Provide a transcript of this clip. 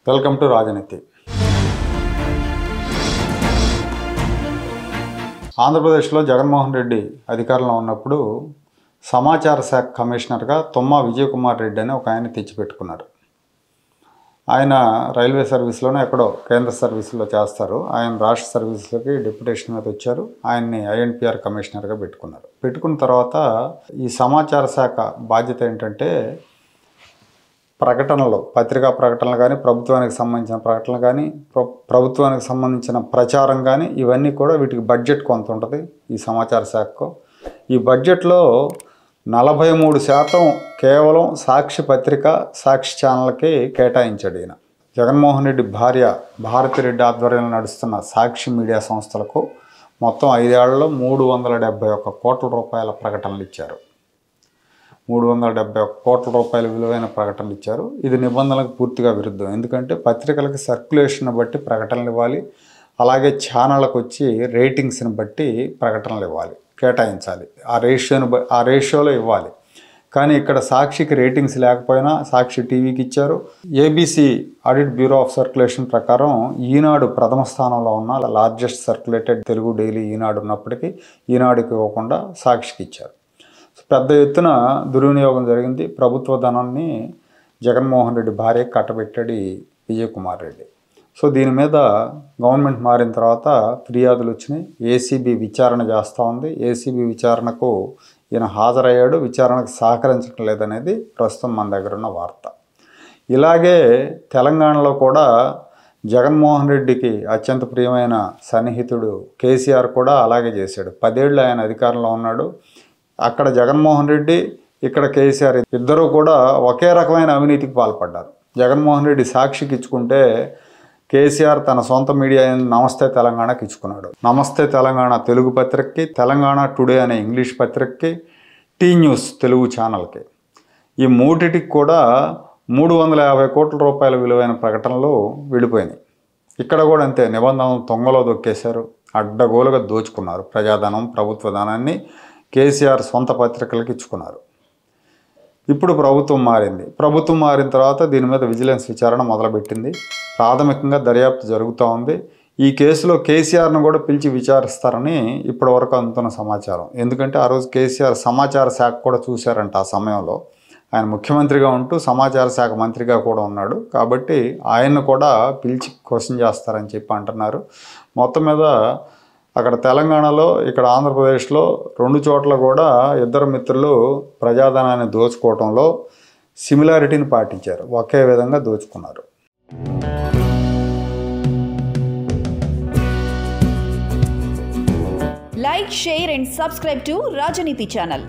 Welcome to రాజనీతి. ఆంధ్రప్రదేశ్లో జగన్మోహన్ రెడ్డి అధికారంలో ఉన్నప్పుడు సమాచార శాఖ కమిషనర్గా తుమ్మా విజయకుమార్ రెడ్డి అని ఒక ఆయన తెచ్చిపెట్టుకున్నారు. ఆయన రైల్వే సర్వీస్లోనే ఎక్కడో కేంద్ర సర్వీసులో చేస్తారు. ఆయన రాష్ట్ర సర్వీసులకి డెప్యుటేషన్ మీద వచ్చారు. ఆయన్ని ఐఎన్పిఆర్ కమిషనర్గా పెట్టుకున్నారు. పెట్టుకున్న తర్వాత ఈ సమాచార శాఖ బాధ్యత ఏంటంటే ప్రకటనలు, పత్రికా ప్రకటనలు కానీ, ప్రభుత్వానికి సంబంధించిన ప్రకటనలు కానీ, ప్రభుత్వానికి సంబంధించిన ప్రచారం కానీ, ఇవన్నీ కూడా వీటికి బడ్జెట్ కొంత ఉంటుంది ఈ సమాచార శాఖకు. ఈ బడ్జెట్లో 43% కేవలం సాక్షి పత్రిక, సాక్షి ఛానల్కి కేటాయించాడు ఈయన. జగన్మోహన్ రెడ్డి భార్య భారతిరెడ్డి ఆధ్వర్యంలో నడుస్తున్న సాక్షి మీడియా సంస్థలకు మొత్తం 5 ఏళ్లలో 371 కోట్ల రూపాయల ప్రకటనలు ఇచ్చారు. 371 కోట్ల రూపాయల విలువైన ప్రకటనలు ఇచ్చారు. ఇది నిబంధనలకు పూర్తిగా విరుద్ధం. ఎందుకంటే పత్రికలకు సర్క్యులేషన్ బట్టి ప్రకటనలు ఇవ్వాలి, అలాగే ఛానళ్ళకు వచ్చి రేటింగ్స్ని బట్టి ప్రకటనలు ఇవ్వాలి, కేటాయించాలి. ఆ రేషియోలో ఇవ్వాలి. కానీ ఇక్కడ సాక్షికి రేటింగ్స్ లేకపోయినా సాక్షి టీవీకి ఇచ్చారు. ABC audit bureau of circulation ప్రకారం ఈనాడు ప్రథమ స్థానంలో ఉన్న లార్జెస్ట్ సర్క్యులేటెడ్ తెలుగు డైలీ ఈనాడు ఉన్నప్పటికీ ఈనాడుకి ఇవ్వకుండా సాక్షికి ఇచ్చారు. పెద్ద ఎత్తున దుర్వినియోగం జరిగింది. ప్రభుత్వ ధనాన్ని జగన్మోహన్ రెడ్డి భార్యకి కట్టబెట్టాడు విజయకుమార్ రెడ్డి. సో దీని మీద గవర్నమెంట్ మారిన తర్వాత ఫిర్యాదులు వచ్చినాయి. ఏసీబీ విచారణ చేస్తూ ఉంది. ఏసీబీ విచారణకు ఈయన హాజరయ్యాడు. విచారణకు సహకరించడం లేదనేది ప్రస్తుతం మన దగ్గర ఉన్న వార్త. ఇలాగే తెలంగాణలో కూడా జగన్మోహన్ రెడ్డికి అత్యంత ప్రియమైన సన్నిహితుడు కేసీఆర్ కూడా అలాగే చేశాడు. 10 ఏళ్ళు ఆయన అధికారంలో ఉన్నాడు. అక్కడ జగన్మోహన్ రెడ్డి, ఇక్కడ కేసీఆర్ ఇద్దరూ కూడా ఒకే రకమైన అవినీతికి పాల్పడ్డారు. జగన్మోహన్ రెడ్డి సాక్షికి ఇచ్చుకుంటే కేసీఆర్ తన సొంత మీడియా నమస్తే తెలంగాణకి ఇచ్చుకున్నాడు. నమస్తే తెలంగాణ తెలుగు పత్రికకి, తెలంగాణ టుడే అనే ఇంగ్లీష్ పత్రికకి, టీ న్యూస్ తెలుగు ఛానల్కి, ఈ మూటికి కూడా 350 కోట్ల రూపాయల విలువైన ప్రకటనలు వెళ్ళిపోయినాయి. ఇక్కడ కూడా అంతే, నిబంధనలు తొంగలో దొక్కేశారు, అడ్డగోలుగా దోచుకున్నారు. ప్రజాధనం, ప్రభుత్వ ధనాన్ని కేసీఆర్ సొంత పత్రికలకు ఇచ్చుకున్నారు. ఇప్పుడు ప్రభుత్వం మారింది. ప్రభుత్వం మారిన తర్వాత దీని మీద విజిలెన్స్ విచారణ మొదలుపెట్టింది. ప్రాథమికంగా దర్యాప్తు జరుగుతూ ఉంది. ఈ కేసులో కేసీఆర్ను కూడా పిలిచి విచారిస్తారని ఇప్పటివరకు అందుతున్న సమాచారం. ఎందుకంటే ఆ రోజు కేసీఆర్ సమాచార శాఖ కూడా చూశారంట. ఆ సమయంలో ఆయన ముఖ్యమంత్రిగా ఉంటూ సమాచార శాఖ మంత్రిగా కూడా ఉన్నాడు. కాబట్టి ఆయన్ను కూడా పిలిచి క్వశ్చన్ చేస్తారని చెప్పి అంటున్నారు. మొత్తం మీద అక్కడ తెలంగాణలో, ఇక్కడ ఆంధ్రప్రదేశ్లో 2 చోట్ల కూడా ఇద్దరు మిత్రులు ప్రజాధనాన్ని దోచుకోవడంలో సిమిలారిటీని పాటించారు. ఒకే విధంగా దోచుకున్నారు. Like, share and subscribe to Rajaniti channel.